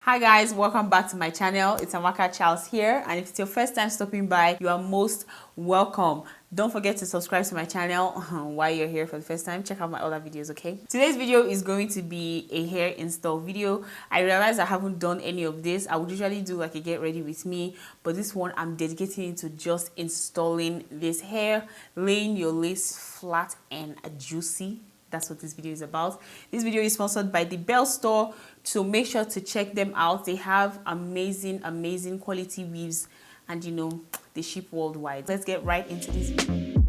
Hi guys, welcome back to my channel. It's Amaka Charles here, and if it's your first time stopping by, you are most welcome. Don't forget to subscribe to my channel while you're here for the first time. Check out my other videos, okay? Today's video is going to be a hair install video. I realized I haven't done any of this. I would usually do like a get ready with me, but this one I'm dedicating it to just installing this hair, laying your lace flat and juicy. That's what this video is about. This video is sponsored by THEBELLESTORE, so make sure to check them out. They have amazing quality weaves, and you know, they ship worldwide. Let's get right into this video.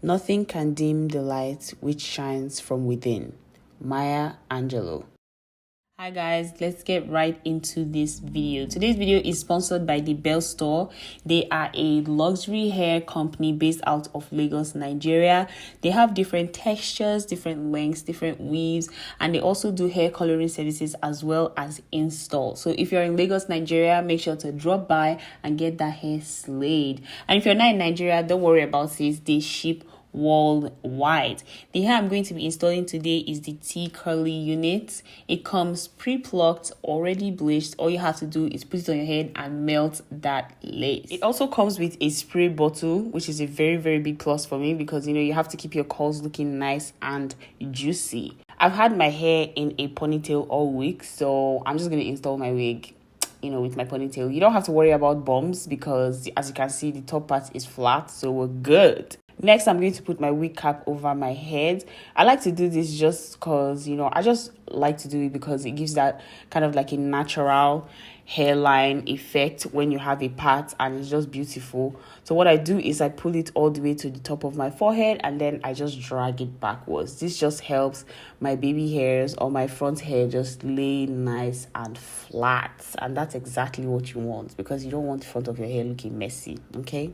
Nothing can dim the light which shines from within. Maya Angelou. Hi guys, let's get right into this video. Today's video is sponsored by THEBELLESTORE. They are a luxury hair company based out of Lagos, Nigeria. They have different textures, different lengths, different weaves, and they also do hair coloring services as well as install. So if you're in Lagos, Nigeria, make sure to drop by and get that hair slayed. And if you're not in Nigeria, don't worry about this. They ship worldwide. The hair I'm going to be installing today is the T curly unit. It comes pre-plucked, already bleached. All you have to do is put it on your head and melt that lace. It also comes with a spray bottle, which is a very big plus for me because you know you have to keep your curls looking nice and juicy. I've had my hair in a ponytail all week, so I'm just going to install my wig, you know, with my ponytail. You don't have to worry about bumps because as you can see, the top part is flat, so we're good. Next, I'm going to put my wig cap over my head. I like to do this just because, you know, I just like to do it because it gives that kind of like a natural hairline effect when you have a part, and it's just beautiful. So what I do is I pull it all the way to the top of my forehead and then I just drag it backwards. This just helps my baby hairs or my front hair just lay nice and flat. And that's exactly what you want because you don't want the front of your hair looking messy, okay?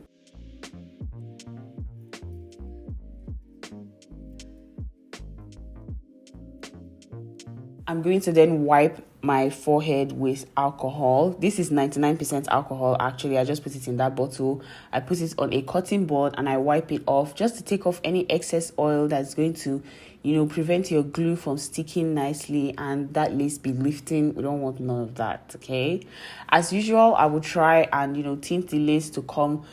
I'm going to then wipe my forehead with alcohol. This is 99% alcohol actually. I just put it in that bottle. I put it on a cotton bud and I wipe it off just to take off any excess oil that's going to, you know, prevent your glue from sticking nicely and that lace be lifting. We don't want none of that, okay? As usual, I will try and, you know, tint the lace to come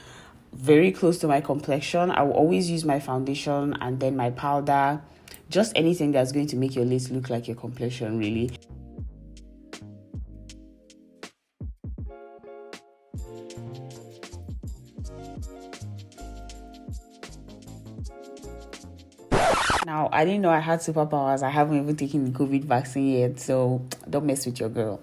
very close to my complexion. I will always use my foundation and then my powder. Just anything that's going to make your lace look like your complexion, really. Now, I didn't know I had superpowers. I haven't even taken the COVID vaccine yet, so don't mess with your girl.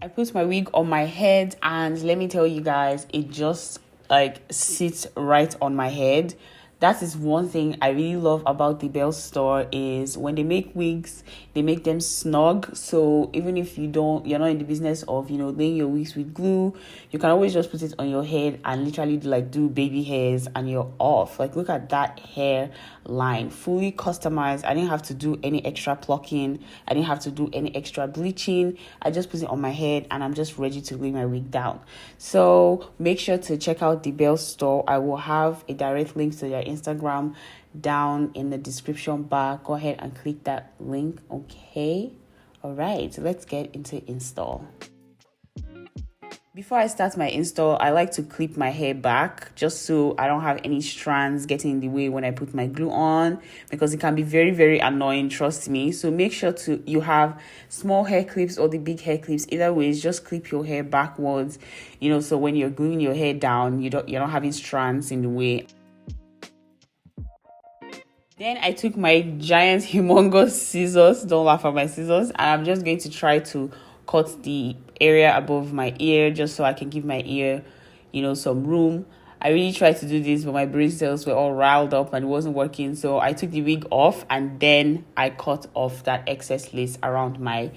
I put my wig on my head and let me tell you guys, it just like sits right on my head. That is one thing I really love about the THEBELLESTORE is when they make wigs, they make them snug. So even if you're not in the business of, you know, laying your wigs with glue, you can always just put it on your head and literally like do baby hairs and you're off. Like look at that hair line, fully customized. I didn't have to do any extra plucking. I didn't have to do any extra bleaching. I just put it on my head and I'm just ready to lay my wig down. So make sure to check out the THEBELLESTORE. I will have a direct link to their Instagram down in the description bar. Go ahead and click that link, okay? All right, so let's get into install. Before I start my install, I like to clip my hair back just so I don't have any strands getting in the way when I put my glue on because it can be very annoying, trust me. So make sure you have small hair clips or the big hair clips. Either way, just clip your hair backwards, you know, so when you're gluing your hair down, you're not having strands in the way. Then I took my giant humongous scissors, don't laugh at my scissors, and I'm just going to try to cut the area above my ear just so I can give my ear, you know, some room. I really tried to do this, but my brain cells were all riled up and it wasn't working. So I took the wig off and then I cut off that excess lace around my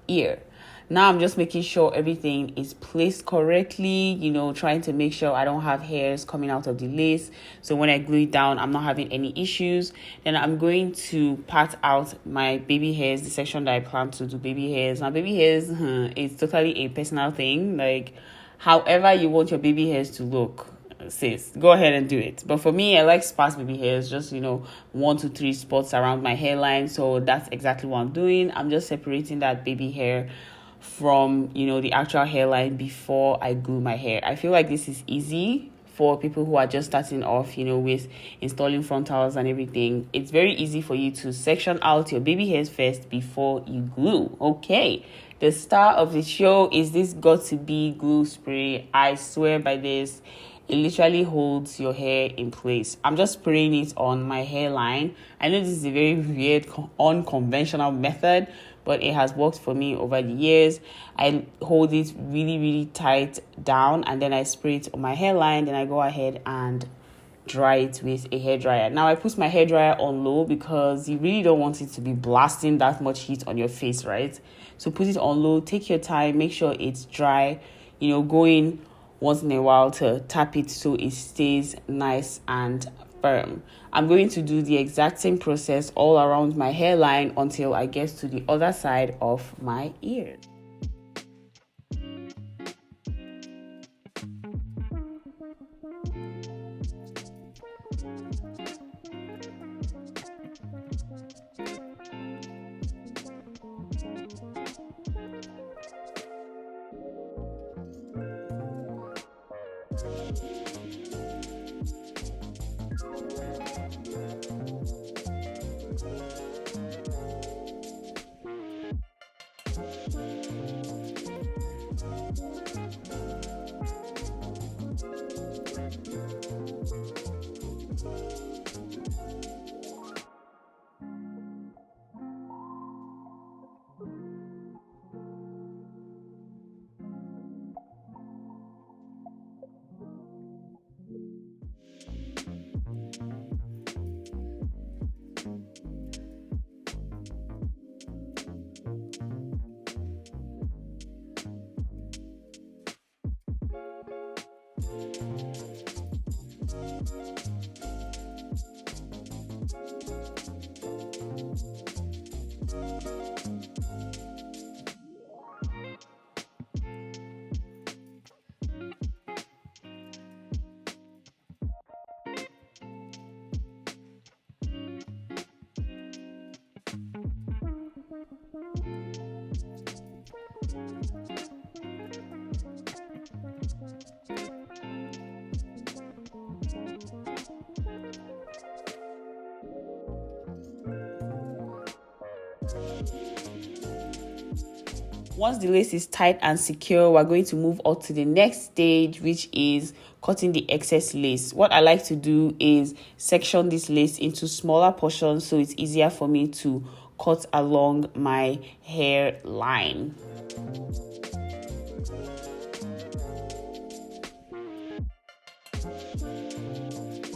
ear. Now I'm just making sure everything is placed correctly, you know, trying to make sure I don't have hairs coming out of the lace. So when I glue it down, I'm not having any issues. Then I'm going to part out my baby hairs, the section that I plan to do baby hairs. Now baby hairs, it's totally a personal thing. Like however you want your baby hairs to look, sis, go ahead and do it. But for me, I like sparse baby hairs, just, you know, 1 to 3 spots around my hairline. So that's exactly what I'm doing. I'm just separating that baby hair from, you know, the actual hairline before I glue my hair. I feel like this is easy for people who are just starting off, you know, with installing frontals and everything. It's very easy for you to section out your baby hairs first before you glue. Okay, the star of the show is this GOT2B glue spray. I swear by this. It literally holds your hair in place. I'm just spraying it on my hairline. I know this is a very weird, unconventional method, but it has worked for me over the years. I hold it really, really tight down, and then I spray it on my hairline. Then I go ahead and dry it with a hairdryer. Now I put my hairdryer on low because you really don't want it to be blasting that much heat on your face, right? So put it on low, take your time, make sure it's dry, you know, go in once in a while to tap it so it stays nice and firm. I'm going to do the exact same process all around my hairline until I get to the other side of my ear. Once the lace is tight and secure, we're going to move on to the next stage, which is cutting the excess lace. What I like to do is section this lace into smaller portions so it's easier for me to cut along my hairline.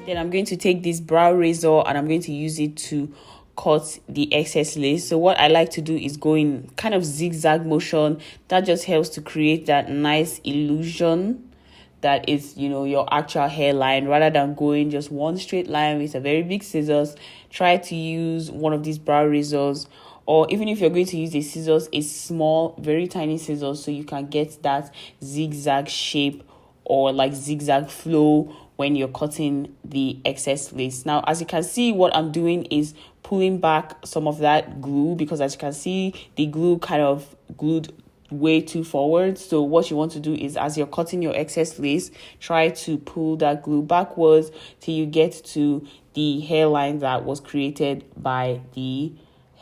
Then I'm going to take this brow razor and I'm going to use it to cut the excess lace. So what I like to do is go in kind of zigzag motion. That just helps to create that nice illusion that is, you know, your actual hairline, rather than going just one straight line with a very big scissors. Try to use one of these brow razors, or even if you're going to use a scissors, a small, very tiny scissors, so you can get that zigzag shape or like zigzag flow when you're cutting the excess lace. Now, as you can see, what I'm doing is pulling back some of that glue, because as you can see, the glue kind of glued way too forward. So what you want to do is, as you're cutting your excess lace, try to pull that glue backwards till you get to the hairline that was created by the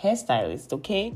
hairstylist. Okay.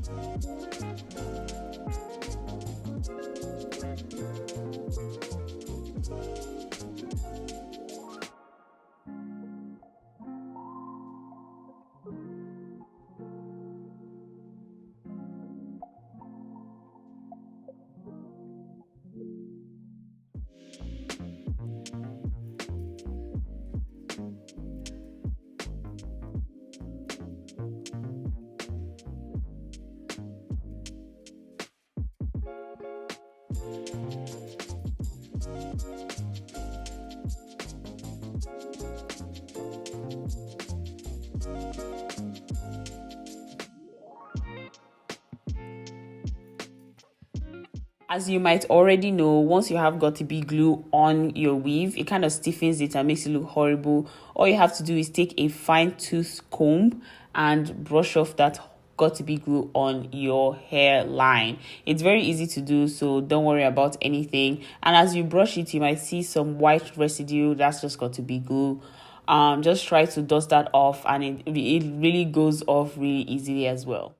As you might already know, once you have GOT2B glue on your weave, it kind of stiffens it and makes it look horrible. All you have to do is take a fine tooth comb and brush off that GOT2B glue on your hairline. It's very easy to do, so don't worry about anything. And as you brush it, you might see some white residue. That's just GOT2B glue. Just try to dust that off, and it really goes off really easily as well.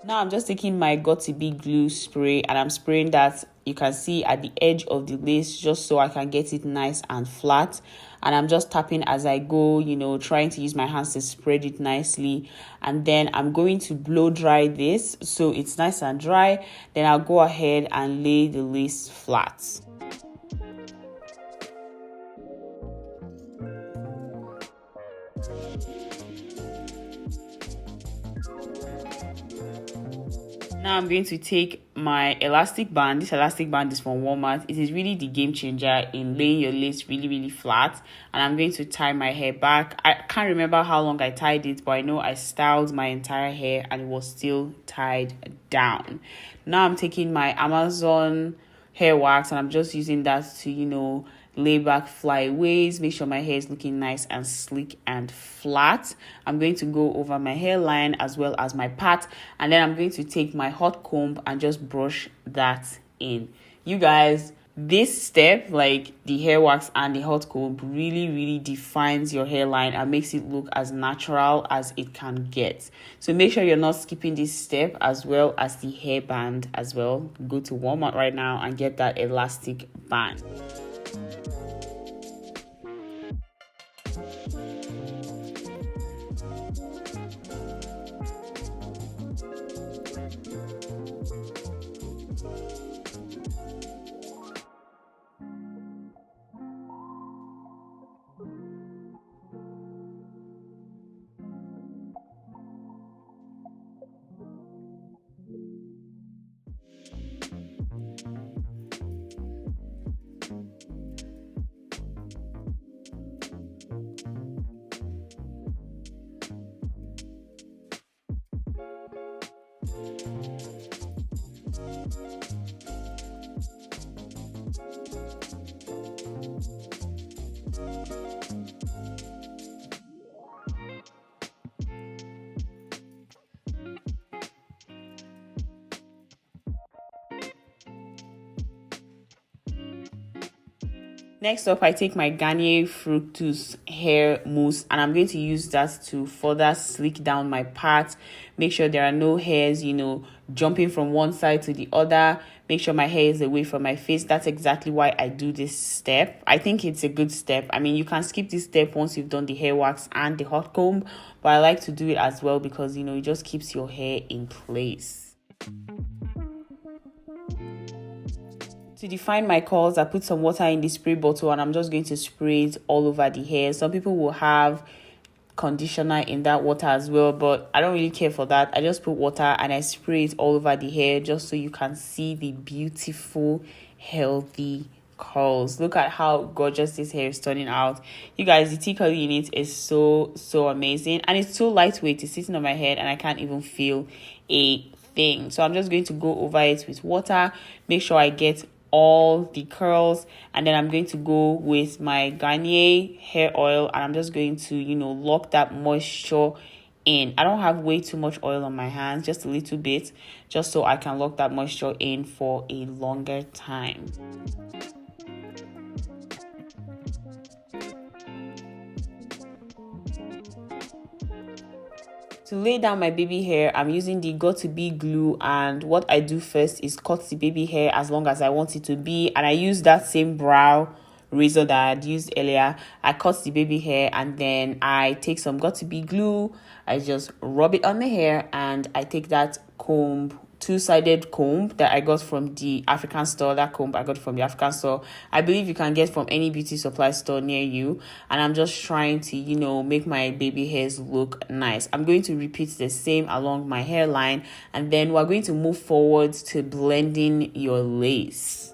Now I'm just taking my GOT2B glue spray and I'm spraying that, you can see, at the edge of the lace, just so I can get it nice and flat. And I'm just tapping as I go, you know, trying to use my hands to spread it nicely. And then I'm going to blow dry this so it's nice and dry. Then I'll go ahead and lay the lace flat. Now I'm going to take my elastic band. This elastic band is from Walmart. It is really the game changer in laying your lace really flat. And I'm going to tie my hair back. I can't remember how long I tied it, but I know I styled my entire hair and it was still tied down. Now I'm taking my Amazon hair wax and I'm just using that to, you know, lay back flyaways, make sure my hair is looking nice and sleek and flat. I'm going to go over my hairline as well as my part, and then I'm going to take my hot comb and just brush that in. You guys, this step, like the hair wax and the hot comb, really defines your hairline and makes it look as natural as it can get. So make sure you're not skipping this step, as well as the hairband as well. Go to Walmart right now and get that elastic band. Next up, I take my Garnier Fructus hair mousse and I'm going to use that to further sleek down my part. Make sure there are no hairs, you know, jumping from one side to the other. Make sure my hair is away from my face. That's exactly why I do this step. I think it's a good step. I mean, you can skip this step once you've done the hair wax and the hot comb, but I like to do it as well because, you know, it just keeps your hair in place. To define my curls, I put some water in the spray bottle and I'm just going to spray it all over the hair. Some people will have conditioner in that water as well, but I don't really care for that. I just put water and I spray it all over the hair just so you can see the beautiful, healthy curls. Look at how gorgeous this hair is turning out. You guys, the tea curly in it is so amazing, and it's so lightweight. It's sitting on my head and I can't even feel a thing. So I'm just going to go over it with water, make sure I get all the curls, and then I'm going to go with my Garnier hair oil and I'm just going to, you know, lock that moisture in. I don't have way too much oil on my hands, just a little bit, just so I can lock that moisture in for a longer time. To lay down my baby hair, I'm using the GOT2B glue, and what I do first is cut the baby hair as long as I want it to be, and I use that same brow razor that I had used earlier. I cut the baby hair and then I take some GOT2B glue, I just rub it on the hair, and I take that comb two-sided comb that I got from the African store. That comb I got from the African store, I believe you can get from any beauty supply store near you. And I'm just trying to, you know, make my baby hairs look nice. I'm going to repeat the same along my hairline, and then we're going to move forward to blending your lace.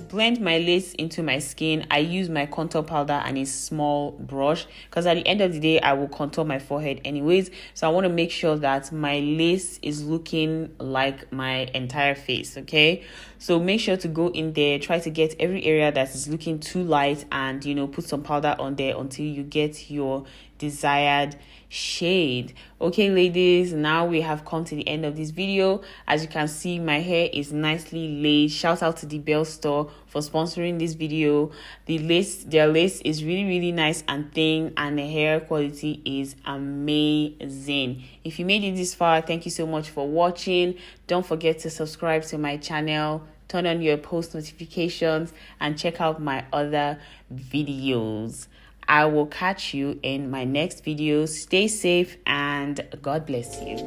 Blend my lace into my skin, I use my contour powder and a small brush, because at the end of the day I will contour my forehead anyways, so I want to make sure that my lace is looking like my entire face. Okay, so make sure to go in there, try to get every area that is looking too light, and you know, put some powder on there until you get your desired shade. Okay ladies, now we have come to the end of this video. As you can see, my hair is nicely laid. Shout out to the Bell Store for sponsoring this video. Their lace is really nice and thin, and the hair quality is amazing. If you made it this far, thank you so much for watching. Don't forget to subscribe to my channel, turn on your post notifications, and check out my other videos. I will catch you in my next video. Stay safe and God bless you.